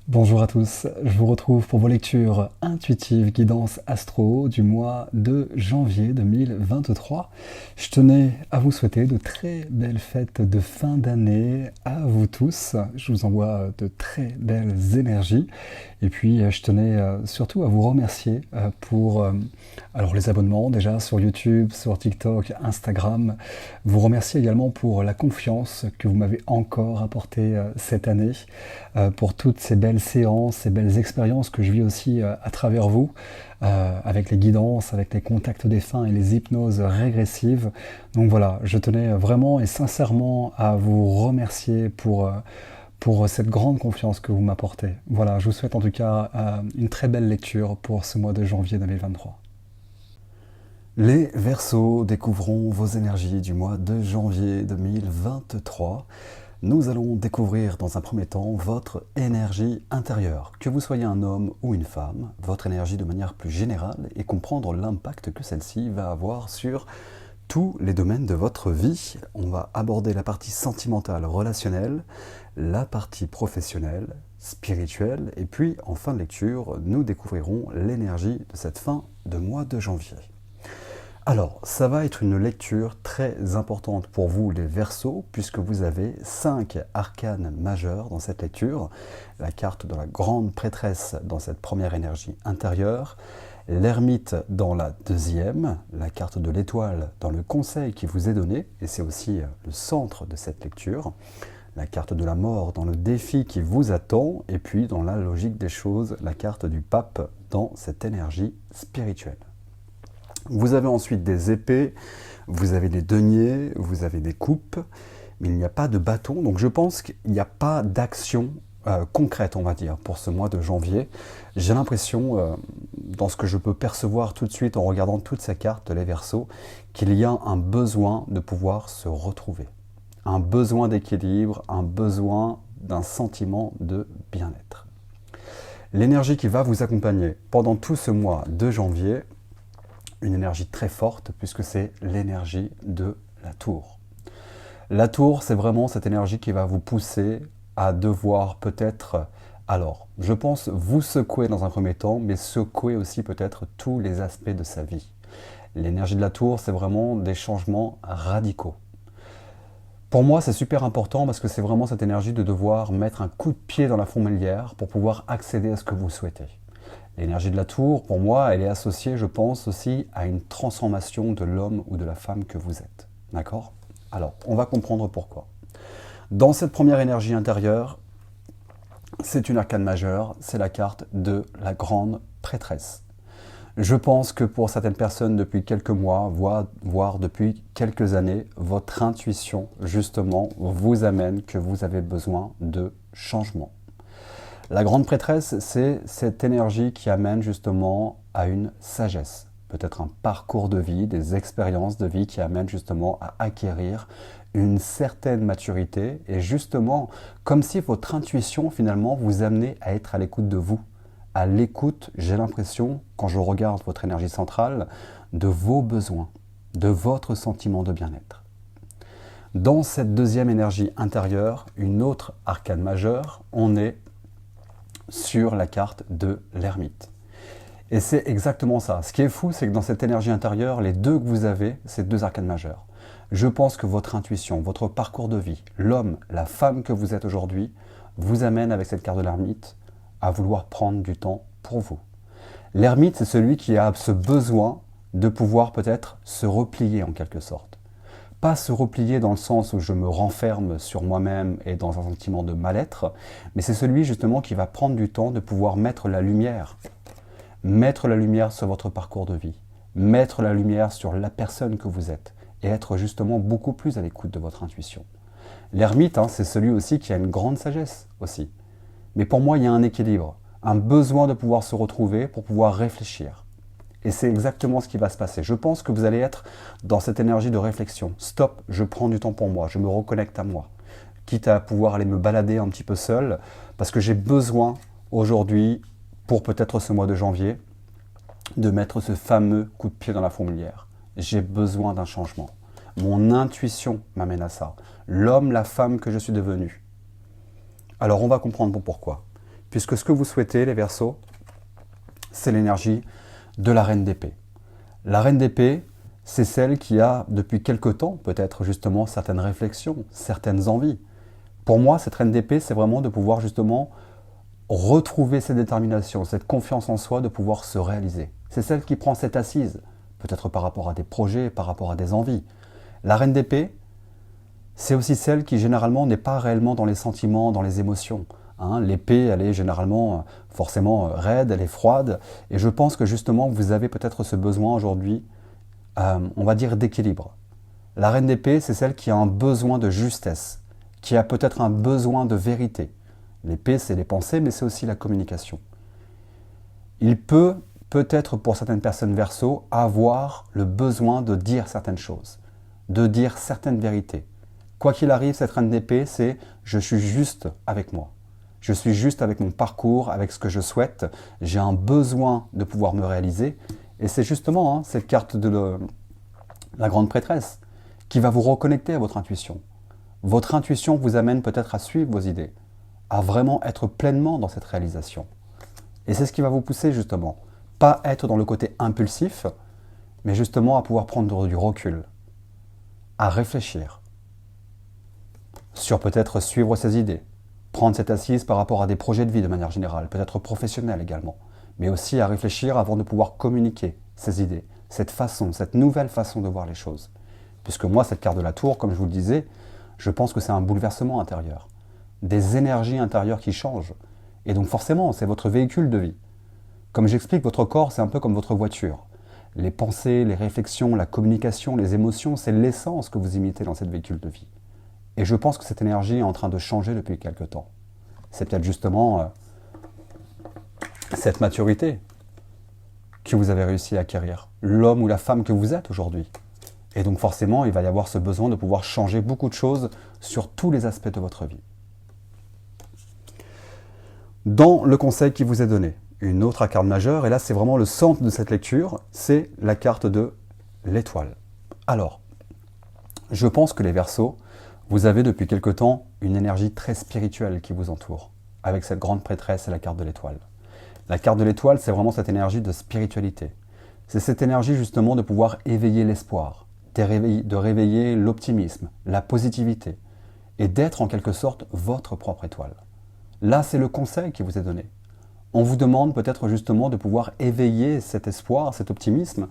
Bonjour à tous, je vous retrouve pour vos lectures intuitives guidance astro du mois de janvier 2023. Je tenais à vous souhaiter de très belles fêtes de fin d'année à vous tous. Je vous envoie de très belles énergies. Et puis je tenais surtout à vous remercier pour alors les abonnements déjà sur YouTube, sur TikTok, Instagram. Vous remercier également pour la confiance que vous m'avez encore apportée cette année, pour toutes ces belles séances, ces belles expériences que je vis aussi à travers vous, avec les guidances, avec les contacts défunts et les hypnoses régressives. Donc voilà, je tenais vraiment et sincèrement à vous remercier pour cette grande confiance que vous m'apportez. Voilà, je vous souhaite en tout cas une très belle lecture pour ce mois de janvier 2023. Les Verseaux, découvrons vos énergies du mois de janvier 2023. Nous allons découvrir dans un premier temps votre énergie intérieure, que vous soyez un homme ou une femme, votre énergie de manière plus générale et comprendre l'impact que celle-ci va avoir sur tous les domaines de votre vie. On va aborder la partie sentimentale, relationnelle, la partie professionnelle, spirituelle, et puis en fin de lecture, nous découvrirons l'énergie de cette fin de mois de janvier. Alors, ça va être une lecture très importante pour vous les Verseaux, puisque vous avez 5 arcanes majeures dans cette lecture. La carte de la grande prêtresse dans cette première énergie intérieure, l'ermite dans la deuxième, la carte de l'étoile dans le conseil qui vous est donné, et c'est aussi le centre de cette lecture, la carte de la mort dans le défi qui vous attend, et puis dans la logique des choses, la carte du pape dans cette énergie spirituelle. Vous avez ensuite des épées, vous avez des deniers, vous avez des coupes, mais il n'y a pas de bâton, donc je pense qu'il n'y a pas d'action concrète, on va dire, pour ce mois de janvier. J'ai l'impression, dans ce que je peux percevoir tout de suite en regardant toutes ces cartes, les Verseaux, qu'il y a un besoin de pouvoir se retrouver. Un besoin d'équilibre, un besoin d'un sentiment de bien-être. L'énergie qui va vous accompagner pendant tout ce mois de janvier, une énergie très forte puisque c'est l'énergie de la tour. La tour, c'est vraiment cette énergie qui va vous pousser à devoir peut-être, alors, je pense vous secouer dans un premier temps, mais secouer aussi peut-être tous les aspects de sa vie. L'énergie de la tour, c'est vraiment des changements radicaux. Pour moi, c'est super important parce que c'est vraiment cette énergie de devoir mettre un coup de pied dans la fourmilière pour pouvoir accéder à ce que vous souhaitez. L'énergie de la tour, pour moi, elle est associée, je pense, aussi à une transformation de l'homme ou de la femme que vous êtes. D'accord ? Alors, on va comprendre pourquoi. Dans cette première énergie intérieure, c'est une arcane majeure, c'est la carte de la grande prêtresse. Je pense que pour certaines personnes, depuis quelques mois, voire depuis quelques années, votre intuition, justement, vous amène que vous avez besoin de changement. La grande prêtresse, c'est cette énergie qui amène justement à une sagesse, peut-être un parcours de vie, des expériences de vie qui amènent justement à acquérir une certaine maturité et justement comme si votre intuition finalement vous amenait à être à l'écoute de vous. À l'écoute, j'ai l'impression, quand je regarde votre énergie centrale, de vos besoins, de votre sentiment de bien-être. Dans cette deuxième énergie intérieure, une autre arcane majeure, on est sur la carte de l'ermite. Et c'est exactement ça. Ce qui est fou, c'est que dans cette énergie intérieure, les deux que vous avez, c'est deux arcanes majeures. Je pense que votre intuition, votre parcours de vie, l'homme, la femme que vous êtes aujourd'hui, vous amène avec cette carte de l'ermite à vouloir prendre du temps pour vous. L'ermite, c'est celui qui a ce besoin de pouvoir peut-être se replier en quelque sorte. Pas se replier dans le sens où je me renferme sur moi-même et dans un sentiment de mal-être, mais c'est celui justement qui va prendre du temps de pouvoir mettre la lumière sur votre parcours de vie, mettre la lumière sur la personne que vous êtes et être justement beaucoup plus à l'écoute de votre intuition. L'ermite, c'est celui aussi qui a une grande sagesse aussi. Mais pour moi, il y a un équilibre, un besoin de pouvoir se retrouver pour pouvoir réfléchir. Et c'est exactement ce qui va se passer. Je pense que vous allez être dans cette énergie de réflexion. Stop, je prends du temps pour moi, je me reconnecte à moi. Quitte à pouvoir aller me balader un petit peu seul, parce que j'ai besoin aujourd'hui pour peut-être ce mois de janvier, de mettre ce fameux coup de pied dans la fourmilière. J'ai besoin d'un changement. Mon intuition m'amène à ça. L'homme, la femme que je suis devenu. Alors on va comprendre pourquoi. Puisque ce que vous souhaitez, les Verseaux, c'est l'énergie de la reine d'épée. La reine d'épée, c'est celle qui a, depuis quelque temps, peut-être justement certaines réflexions, certaines envies. Pour moi, cette reine d'épée, c'est vraiment de pouvoir justement retrouver cette détermination, cette confiance en soi, de pouvoir se réaliser. C'est celle qui prend cette assise, peut-être par rapport à des projets, par rapport à des envies. La reine d'épée, c'est aussi celle qui généralement n'est pas réellement dans les sentiments, dans les émotions. L'épée, elle est généralement forcément raide, elle est froide. Et je pense que justement, vous avez peut-être ce besoin aujourd'hui, on va dire, d'équilibre. La reine d'épée, c'est celle qui a un besoin de justesse, qui a peut-être un besoin de vérité. L'épée, c'est les pensées, mais c'est aussi la communication. Il peut-être pour certaines personnes Verseaux, avoir le besoin de dire certaines choses, de dire certaines vérités. Quoi qu'il arrive, cette reine d'épée, c'est « je suis juste avec moi ». Je suis juste avec mon parcours, avec ce que je souhaite. J'ai un besoin de pouvoir me réaliser. Et c'est justement cette carte de la grande prêtresse qui va vous reconnecter à votre intuition. Votre intuition vous amène peut-être à suivre vos idées, à vraiment être pleinement dans cette réalisation. Et c'est ce qui va vous pousser justement. Pas être dans le côté impulsif, mais justement à pouvoir prendre du recul, à réfléchir sur peut-être suivre ses idées, prendre cette assise par rapport à des projets de vie de manière générale, peut-être professionnels également, mais aussi à réfléchir avant de pouvoir communiquer ces idées, cette façon, cette nouvelle façon de voir les choses. Puisque moi, cette carte de la tour, comme je vous le disais, je pense que c'est un bouleversement intérieur, des énergies intérieures qui changent. Et donc forcément, c'est votre véhicule de vie. Comme j'explique, votre corps, c'est un peu comme votre voiture. Les pensées, les réflexions, la communication, les émotions, c'est l'essence que vous imitez dans cette véhicule de vie. Et je pense que cette énergie est en train de changer depuis quelque temps. C'est peut-être justement cette maturité que vous avez réussi à acquérir, l'homme ou la femme que vous êtes aujourd'hui. Et donc forcément, il va y avoir ce besoin de pouvoir changer beaucoup de choses sur tous les aspects de votre vie. Dans le conseil qui vous est donné, une autre carte majeure, et là c'est vraiment le centre de cette lecture, c'est la carte de l'étoile. Alors, je pense que les Verseaux, vous avez depuis quelque temps une énergie très spirituelle qui vous entoure, avec cette grande prêtresse et la carte de l'étoile. La carte de l'étoile, c'est vraiment cette énergie de spiritualité. C'est cette énergie justement de pouvoir éveiller l'espoir, de réveiller l'optimisme, la positivité, et d'être en quelque sorte votre propre étoile. Là, c'est le conseil qui vous est donné. On vous demande peut-être justement de pouvoir éveiller cet espoir, cet optimisme,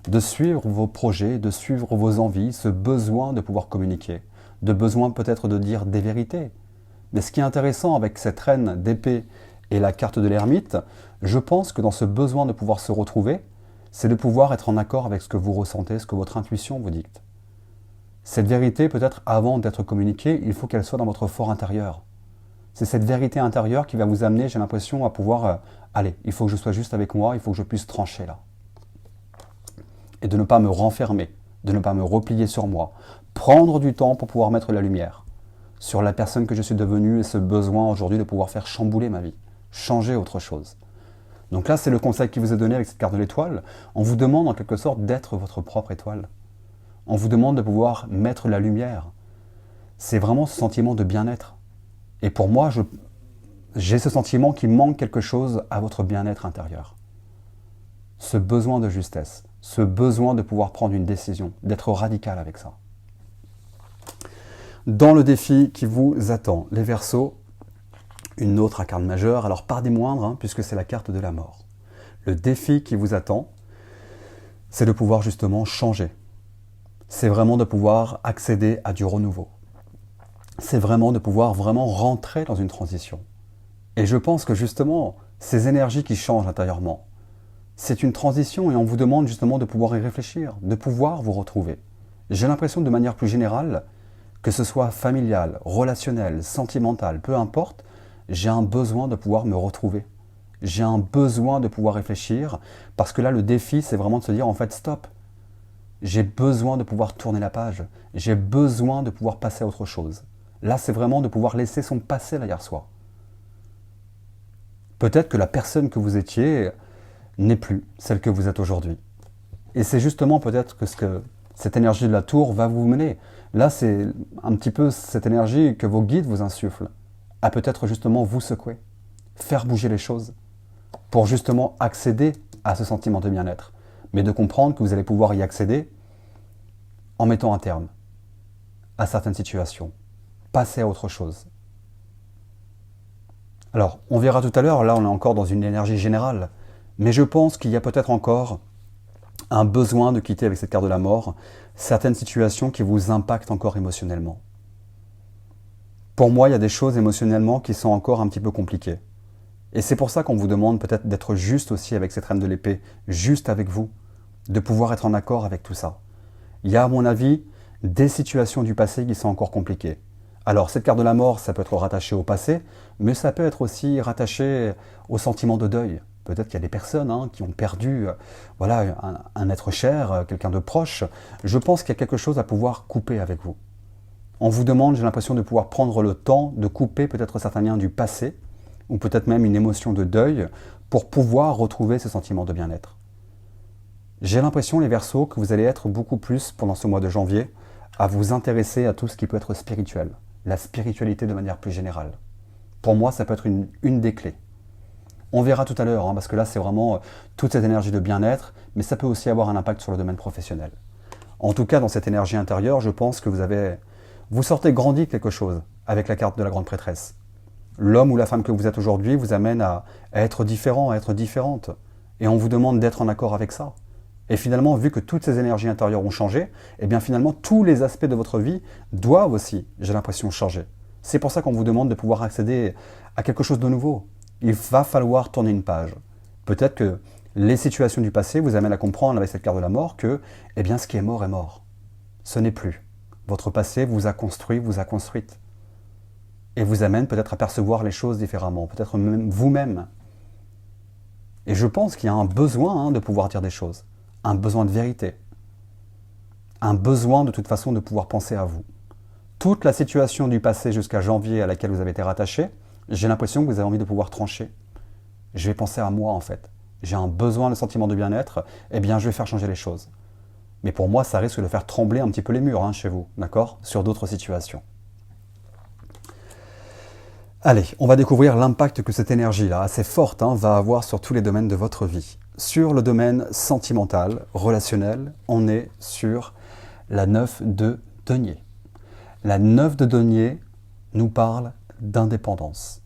de suivre vos projets, de suivre vos envies, ce besoin de pouvoir communiquer, de besoin peut-être de dire des vérités. Mais ce qui est intéressant avec cette reine d'épée et la carte de l'ermite, je pense que dans ce besoin de pouvoir se retrouver, c'est de pouvoir être en accord avec ce que vous ressentez, ce que votre intuition vous dicte. Cette vérité, peut-être avant d'être communiquée, il faut qu'elle soit dans votre fort intérieur. C'est cette vérité intérieure qui va vous amener, j'ai l'impression, à pouvoir allez, il faut que je sois juste avec moi, il faut que je puisse trancher là. Et de ne pas me renfermer, de ne pas me replier sur moi. Prendre du temps pour pouvoir mettre la lumière sur la personne que je suis devenue et ce besoin aujourd'hui de pouvoir faire chambouler ma vie, changer autre chose. Donc là, c'est le conseil qui vous est donné avec cette carte de l'étoile. On vous demande en quelque sorte d'être votre propre étoile. On vous demande de pouvoir mettre la lumière. C'est vraiment ce sentiment de bien-être. Et pour moi, j'ai ce sentiment qu'il manque quelque chose à votre bien-être intérieur. Ce besoin de justesse, ce besoin de pouvoir prendre une décision, d'être radical avec ça. Dans le défi qui vous attend, les Verseaux, une autre carte majeure, alors pas des moindres, puisque c'est la carte de la mort. Le défi qui vous attend, c'est de pouvoir justement changer. C'est vraiment de pouvoir accéder à du renouveau. C'est vraiment de pouvoir vraiment rentrer dans une transition. Et je pense que justement, ces énergies qui changent intérieurement, c'est une transition et on vous demande justement de pouvoir y réfléchir, de pouvoir vous retrouver. J'ai l'impression de manière plus générale, que ce soit familial, relationnel, sentimental, peu importe, j'ai un besoin de pouvoir me retrouver. J'ai un besoin de pouvoir réfléchir, parce que là, le défi, c'est vraiment de se dire, en fait, stop. J'ai besoin de pouvoir tourner la page. J'ai besoin de pouvoir passer à autre chose. Là, c'est vraiment de pouvoir laisser son passé derrière soi. Peut-être que la personne que vous étiez n'est plus celle que vous êtes aujourd'hui. Et c'est justement peut-être que cette énergie de la tour va vous mener. Là, c'est un petit peu cette énergie que vos guides vous insufflent, à peut-être justement vous secouer, faire bouger les choses, pour justement accéder à ce sentiment de bien-être. Mais de comprendre que vous allez pouvoir y accéder en mettant un terme à certaines situations, passer à autre chose. Alors, on verra tout à l'heure, là on est encore dans une énergie générale, mais je pense qu'il y a peut-être encore un besoin de quitter avec cette carte de la mort certaines situations qui vous impactent encore émotionnellement. Pour moi, il y a des choses émotionnellement qui sont encore un petit peu compliquées. Et c'est pour ça qu'on vous demande peut-être d'être juste aussi avec cette reine de l'épée, juste avec vous, de pouvoir être en accord avec tout ça. Il y a, à mon avis, des situations du passé qui sont encore compliquées. Alors, cette carte de la mort, ça peut être rattaché au passé, mais ça peut être aussi rattaché au sentiment de deuil. Peut-être qu'il y a des personnes qui ont perdu un être cher, quelqu'un de proche. Je pense qu'il y a quelque chose à pouvoir couper avec vous. On vous demande, j'ai l'impression, de pouvoir prendre le temps de couper peut-être certains liens du passé, ou peut-être même une émotion de deuil, pour pouvoir retrouver ce sentiment de bien-être. J'ai l'impression, les Verseaux, que vous allez être beaucoup plus, pendant ce mois de janvier, à vous intéresser à tout ce qui peut être spirituel, la spiritualité de manière plus générale. Pour moi, ça peut être une des clés. On verra tout à l'heure, parce que là, c'est vraiment toute cette énergie de bien-être, mais ça peut aussi avoir un impact sur le domaine professionnel. En tout cas, dans cette énergie intérieure, je pense que vous sortez grandi quelque chose avec la carte de la grande prêtresse. L'homme ou la femme que vous êtes aujourd'hui vous amène à être différent, à être différente. Et on vous demande d'être en accord avec ça. Et finalement, vu que toutes ces énergies intérieures ont changé, eh bien finalement, tous les aspects de votre vie doivent aussi, j'ai l'impression, changer. C'est pour ça qu'on vous demande de pouvoir accéder à quelque chose de nouveau. Il va falloir tourner une page. Peut-être que les situations du passé vous amènent à comprendre avec cette carte de la mort que, eh bien, ce qui est mort est mort. Ce n'est plus. Votre passé vous a construit, vous a construite. Et vous amène peut-être à percevoir les choses différemment, peut-être même vous-même. Et je pense qu'il y a un besoin de pouvoir dire des choses, un besoin de vérité, un besoin de toute façon de pouvoir penser à vous. Toute la situation du passé jusqu'à janvier à laquelle vous avez été rattaché, j'ai l'impression que vous avez envie de pouvoir trancher. Je vais penser à moi en fait. J'ai un besoin de sentiment de bien-être, eh bien je vais faire changer les choses. Mais pour moi, ça risque de faire trembler un petit peu les murs chez vous, d'accord ? Sur d'autres situations. Allez, on va découvrir l'impact que cette énergie-là, assez forte, va avoir sur tous les domaines de votre vie. Sur le domaine sentimental, relationnel, on est sur la 9 de denier. La 9 de denier nous parle d'indépendance.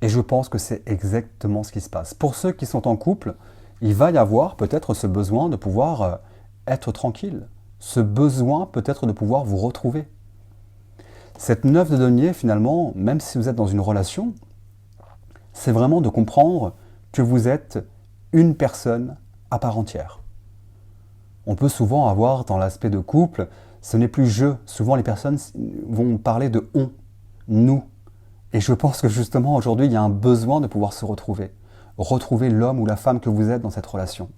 Et je pense que c'est exactement ce qui se passe. Pour ceux qui sont en couple, il va y avoir peut-être ce besoin de pouvoir être tranquille, ce besoin peut-être de pouvoir vous retrouver. Cette 9 de denier, finalement, même si vous êtes dans une relation, c'est vraiment de comprendre que vous êtes une personne à part entière. On peut souvent avoir dans l'aspect de couple, ce n'est plus je. Souvent les personnes vont parler de on, nous. Et je pense que justement aujourd'hui, il y a un besoin de pouvoir se retrouver. Retrouver l'homme ou la femme que vous êtes dans cette relation.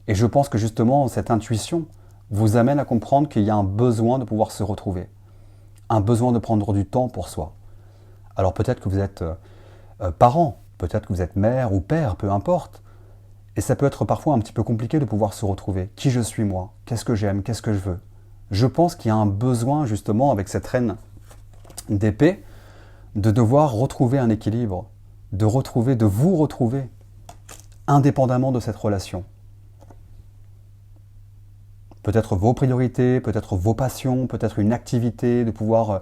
Et je pense que justement cette intuition vous amène à comprendre qu'il y a un besoin de pouvoir se retrouver. Un besoin de prendre du temps pour soi. Alors peut-être que vous êtes parent, peut-être que vous êtes mère ou père, peu importe. Et ça peut être parfois un petit peu compliqué de pouvoir se retrouver. Qui je suis moi? Qu'est-ce que j'aime? Qu'est-ce que je veux? Je pense qu'il y a un besoin justement avec cette reine d'épée de devoir retrouver un équilibre, de vous retrouver indépendamment de cette relation. Peut-être vos priorités, peut-être vos passions, peut-être une activité, de pouvoir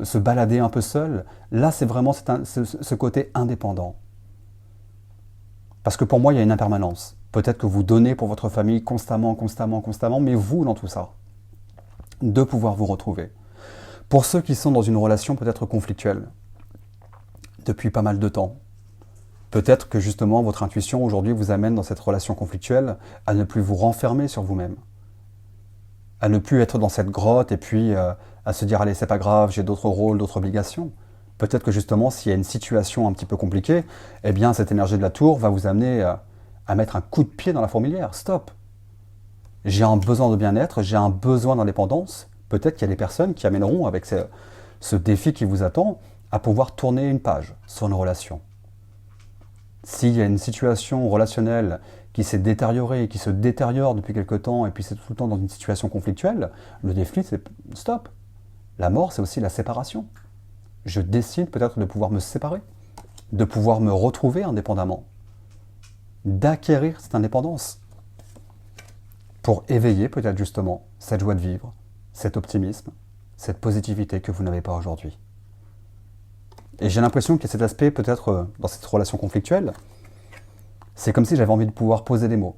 se balader un peu seul. Là, c'est vraiment ce côté indépendant. Parce que pour moi, il y a une impermanence. Peut-être que vous donnez pour votre famille constamment, mais vous dans tout ça, de pouvoir vous retrouver. Pour ceux qui sont dans une relation peut-être conflictuelle, depuis pas mal de temps, peut-être que justement votre intuition aujourd'hui vous amène dans cette relation conflictuelle à ne plus vous renfermer sur vous-même. À ne plus être dans cette grotte et puis à se dire « Allez, c'est pas grave, j'ai d'autres rôles, d'autres obligations ». Peut-être que justement, s'il y a une situation un petit peu compliquée, eh bien cette énergie de la tour va vous amener à mettre un coup de pied dans la fourmilière. Stop! J'ai un besoin de bien-être, j'ai un besoin d'indépendance. Peut-être qu'il y a des personnes qui amèneront avec ce défi qui vous attend à pouvoir tourner une page sur une relation. S'il y a une situation relationnelle qui s'est détériorée, qui se détériore depuis quelque temps, et puis c'est tout le temps dans une situation conflictuelle, le défi, c'est stop. La mort, c'est aussi la séparation. Je décide peut-être de pouvoir me séparer, de pouvoir me retrouver indépendamment, d'acquérir cette indépendance, pour éveiller peut-être justement cette joie de vivre, cet optimisme, cette positivité que vous n'avez pas aujourd'hui. Et j'ai l'impression qu'il y a cet aspect peut-être dans cette relation conflictuelle, c'est comme si j'avais envie de pouvoir poser des mots,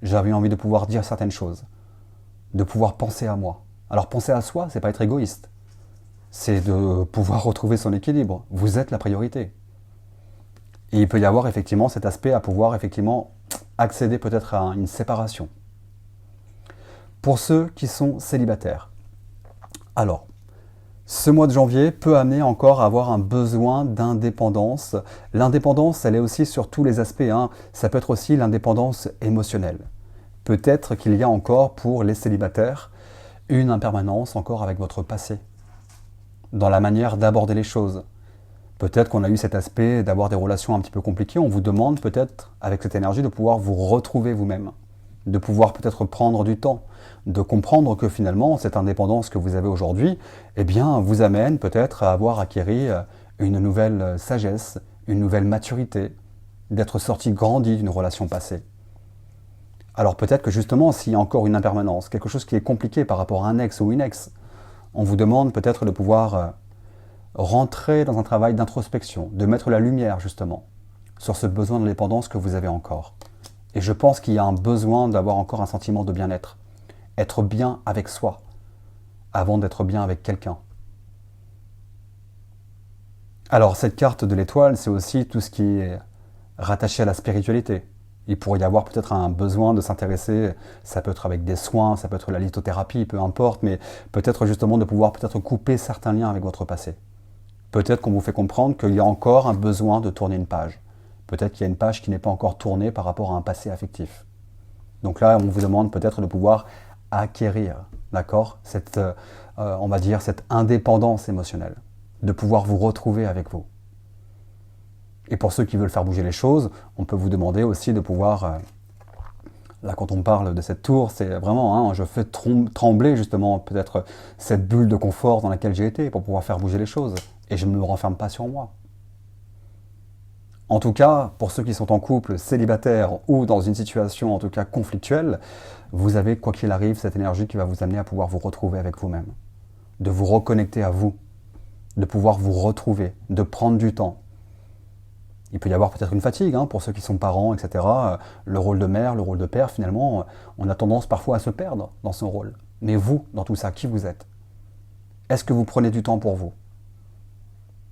j'avais envie de pouvoir dire certaines choses, de pouvoir penser à moi. Alors penser à soi, c'est pas être égoïste, c'est de pouvoir retrouver son équilibre. Vous êtes la priorité. Et il peut y avoir effectivement cet aspect à pouvoir effectivement accéder peut-être à une séparation. Pour ceux qui sont célibataires, alors, ce mois de janvier peut amener encore à avoir un besoin d'indépendance. L'indépendance, elle est aussi sur tous les aspects, hein. Ça peut être aussi l'indépendance émotionnelle. Peut-être qu'il y a encore pour les célibataires une impermanence encore avec votre passé, dans la manière d'aborder les choses. Peut-être qu'on a eu cet aspect d'avoir des relations un petit peu compliquées. On vous demande peut-être, avec cette énergie, de pouvoir vous retrouver vous-même, de pouvoir peut-être prendre du temps, de comprendre que finalement, cette indépendance que vous avez aujourd'hui, eh bien, vous amène peut-être à avoir acquéri une nouvelle sagesse, une nouvelle maturité, d'être sorti grandi d'une relation passée. Alors peut-être que justement, s'il y a encore une impermanence, quelque chose qui est compliqué par rapport à un ex ou une ex, on vous demande peut-être de pouvoir rentrer dans un travail d'introspection, de mettre la lumière justement sur ce besoin d'indépendance que vous avez encore. Et je pense qu'il y a un besoin d'avoir encore un sentiment de bien-être. Être bien avec soi, avant d'être bien avec quelqu'un. Alors cette carte de l'étoile, c'est aussi tout ce qui est rattaché à la spiritualité. Il pourrait y avoir peut-être un besoin de s'intéresser, ça peut être avec des soins, ça peut être la lithothérapie, peu importe, mais peut-être justement de pouvoir peut-être couper certains liens avec votre passé. Peut-être qu'on vous fait comprendre qu'il y a encore un besoin de tourner une page. Peut-être qu'il y a une page qui n'est pas encore tournée par rapport à un passé affectif. Donc là, on vous demande peut-être de pouvoir acquérir, d'accord, cette, on va dire, cette indépendance émotionnelle, de pouvoir vous retrouver avec vous. Et pour ceux qui veulent faire bouger les choses, on peut vous demander aussi de pouvoir, là quand on parle de cette tour, c'est vraiment, je fais trembler justement peut-être cette bulle de confort dans laquelle j'ai été pour pouvoir faire bouger les choses. Et je ne me renferme pas sur moi. En tout cas, pour ceux qui sont en couple, célibataire ou dans une situation en tout cas conflictuelle, vous avez, quoi qu'il arrive, cette énergie qui va vous amener à pouvoir vous retrouver avec vous-même, de vous reconnecter à vous, de pouvoir vous retrouver, de prendre du temps. Il peut y avoir peut-être une fatigue pour ceux qui sont parents, etc. Le rôle de mère, le rôle de père, finalement, on a tendance parfois à se perdre dans son rôle. Mais vous, dans tout ça, qui vous êtes? Est-ce que vous prenez du temps pour vous?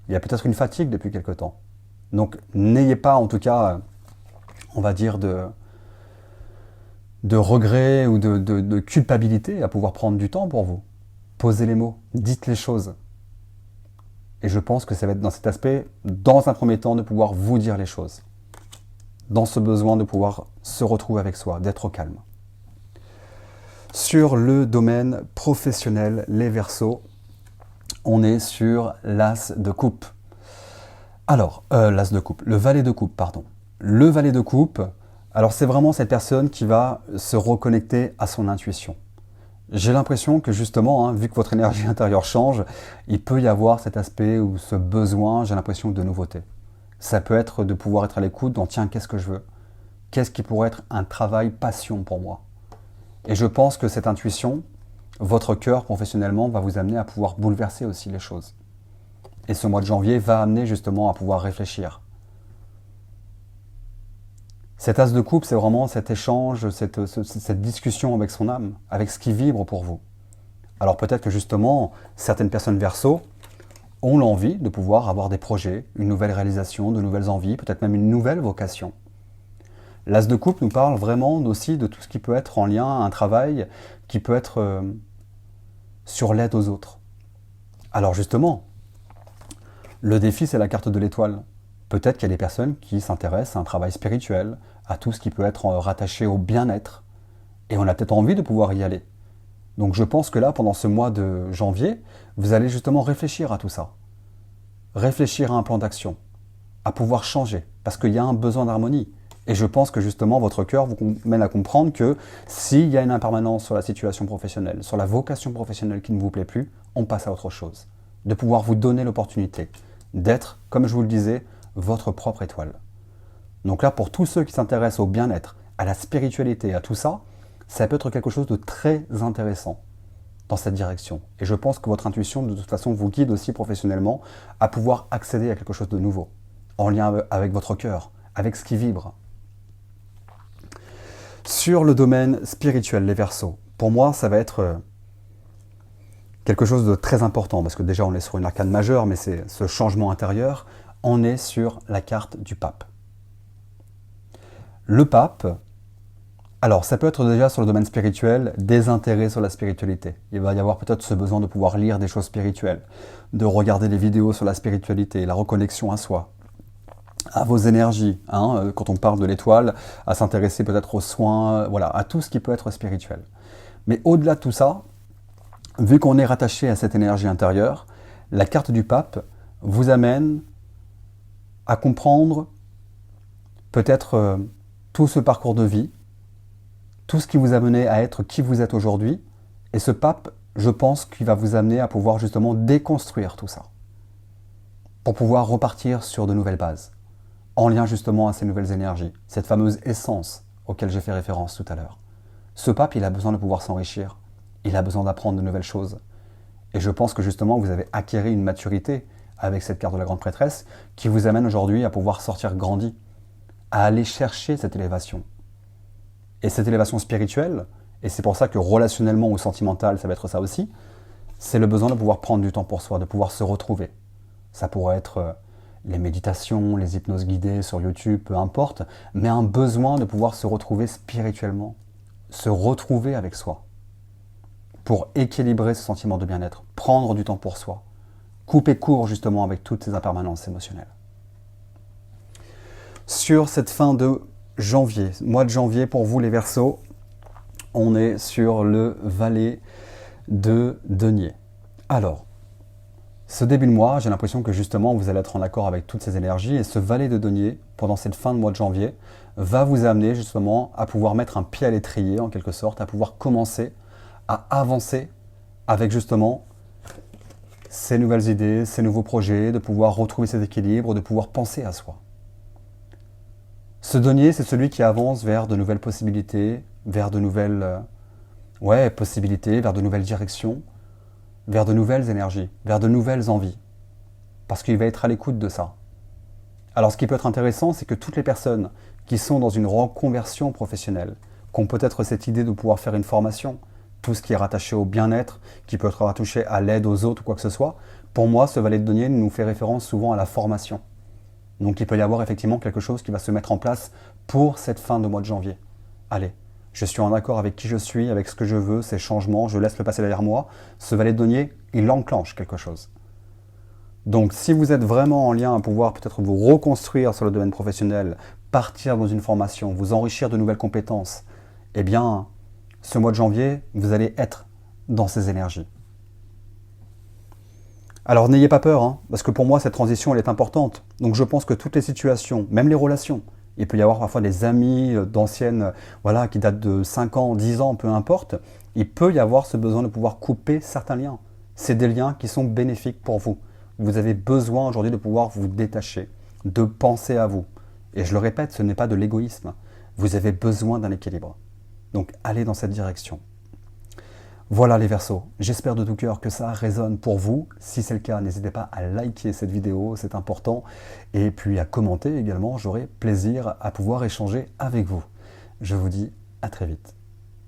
Il y a peut-être une fatigue depuis quelque temps. Donc n'ayez pas en tout cas, on va dire, de regret ou de culpabilité à pouvoir prendre du temps pour vous. Posez les mots, dites les choses. Et je pense que ça va être dans cet aspect, dans un premier temps, de pouvoir vous dire les choses. Dans ce besoin de pouvoir se retrouver avec soi, d'être au calme. Sur le domaine professionnel, les Verseaux, on est sur l'As de coupe. Alors, l'As de coupe, le Valet de coupe, pardon. Le Valet de coupe, alors c'est vraiment cette personne qui va se reconnecter à son intuition. J'ai l'impression que justement, vu que votre énergie intérieure change, il peut y avoir cet aspect ou ce besoin, j'ai l'impression, de nouveauté. Ça peut être de pouvoir être à l'écoute dans tiens, qu'est-ce que je veux? Qu'est-ce qui pourrait être un travail passion pour moi? Et je pense que cette intuition, votre cœur professionnellement va vous amener à pouvoir bouleverser aussi les choses. Et ce mois de janvier va amener justement à pouvoir réfléchir. Cet as de coupe, c'est vraiment cet échange, cette discussion avec son âme, avec ce qui vibre pour vous. Alors peut-être que justement, certaines personnes Verseaux ont l'envie de pouvoir avoir des projets, une nouvelle réalisation, de nouvelles envies, peut-être même une nouvelle vocation. L'as de coupe nous parle vraiment aussi de tout ce qui peut être en lien à un travail qui peut être sur l'aide aux autres. Alors justement, le défi, c'est la carte de l'étoile. Peut-être qu'il y a des personnes qui s'intéressent à un travail spirituel, à tout ce qui peut être rattaché au bien-être, et on a peut-être envie de pouvoir y aller. Donc je pense que là, pendant ce mois de janvier, vous allez justement réfléchir à tout ça. Réfléchir à un plan d'action. à pouvoir changer, parce qu'il y a un besoin d'harmonie. Et je pense que justement, votre cœur vous mène à comprendre que s'il y a une impermanence sur la situation professionnelle, sur la vocation professionnelle qui ne vous plaît plus, on passe à autre chose. De pouvoir vous donner l'opportunité d'être, comme je vous le disais, votre propre étoile. Donc là, pour tous ceux qui s'intéressent au bien-être, à la spiritualité, à tout ça, ça peut être quelque chose de très intéressant dans cette direction. Et je pense que votre intuition, de toute façon, vous guide aussi professionnellement à pouvoir accéder à quelque chose de nouveau, en lien avec votre cœur, avec ce qui vibre. Sur le domaine spirituel, les Verseaux, pour moi, ça va être quelque chose de très important, parce que déjà, on est sur une arcane majeure, mais c'est ce changement intérieur, on est sur la carte du pape. Le pape, alors ça peut être déjà sur le domaine spirituel, des intérêts sur la spiritualité. Il va y avoir peut-être ce besoin de pouvoir lire des choses spirituelles, de regarder des vidéos sur la spiritualité, la reconnexion à soi, à vos énergies, quand on parle de l'étoile, à s'intéresser peut-être aux soins, voilà, à tout ce qui peut être spirituel. Mais au-delà de tout ça, vu qu'on est rattaché à cette énergie intérieure, la carte du pape vous amène à comprendre peut-être tout ce parcours de vie, tout ce qui vous a mené à être qui vous êtes aujourd'hui. Et ce pape, je pense qu'il va vous amener à pouvoir justement déconstruire tout ça, pour pouvoir repartir sur de nouvelles bases, en lien justement à ces nouvelles énergies, cette fameuse essence auquel j'ai fait référence tout à l'heure. Ce pape, il a besoin de pouvoir s'enrichir, il a besoin d'apprendre de nouvelles choses. Et je pense que justement, vous avez acquis une maturité avec cette carte de la grande prêtresse qui vous amène aujourd'hui à pouvoir sortir grandi, à aller chercher cette élévation. Et cette élévation spirituelle, et c'est pour ça que relationnellement ou sentimental, ça va être ça aussi, c'est le besoin de pouvoir prendre du temps pour soi, de pouvoir se retrouver. Ça pourrait être les méditations, les hypnoses guidées sur YouTube, peu importe, mais un besoin de pouvoir se retrouver spirituellement, se retrouver avec soi, pour équilibrer ce sentiment de bien-être, prendre du temps pour soi, couper court justement avec toutes ces impermanences émotionnelles. Sur cette fin de janvier, mois de janvier pour vous les Verseaux, on est sur le valet de denier. Alors, ce début de mois, j'ai l'impression que justement vous allez être en accord avec toutes ces énergies et ce valet de denier, pendant cette fin de mois de janvier, va vous amener justement à pouvoir mettre un pied à l'étrier en quelque sorte, à pouvoir commencer à avancer avec justement ces nouvelles idées, ces nouveaux projets, de pouvoir retrouver cet équilibre, de pouvoir penser à soi. Ce denier, c'est celui qui avance vers de nouvelles possibilités, vers de nouvelles possibilités, vers de nouvelles directions, vers de nouvelles énergies, vers de nouvelles envies. Parce qu'il va être à l'écoute de ça. Alors ce qui peut être intéressant, c'est que toutes les personnes qui sont dans une reconversion professionnelle, qui ont peut-être cette idée de pouvoir faire une formation, tout ce qui est rattaché au bien-être, qui peut être rattaché à l'aide aux autres ou quoi que ce soit, pour moi, ce valet de denier nous fait référence souvent à la formation. Donc il peut y avoir effectivement quelque chose qui va se mettre en place pour cette fin de mois de janvier. Allez, je suis en accord avec qui je suis, avec ce que je veux, ces changements, je laisse le passé derrière moi. Ce valet de denier, il enclenche quelque chose. Donc si vous êtes vraiment en lien à pouvoir peut-être vous reconstruire sur le domaine professionnel, partir dans une formation, vous enrichir de nouvelles compétences, eh bien, ce mois de janvier, vous allez être dans ces énergies. Alors n'ayez pas peur, parce que pour moi, cette transition, elle est importante. Donc je pense que toutes les situations, même les relations, il peut y avoir parfois des amis d'anciennes, qui datent de 5 ans, 10 ans, peu importe, il peut y avoir ce besoin de pouvoir couper certains liens. C'est des liens qui sont bénéfiques pour vous. Vous avez besoin aujourd'hui de pouvoir vous détacher, de penser à vous. Et je le répète, ce n'est pas de l'égoïsme. Vous avez besoin d'un équilibre. Donc allez dans cette direction. Voilà les Verseaux, j'espère de tout cœur que ça résonne pour vous. Si c'est le cas, n'hésitez pas à liker cette vidéo, c'est important. Et puis à commenter également, j'aurai plaisir à pouvoir échanger avec vous. Je vous dis à très vite.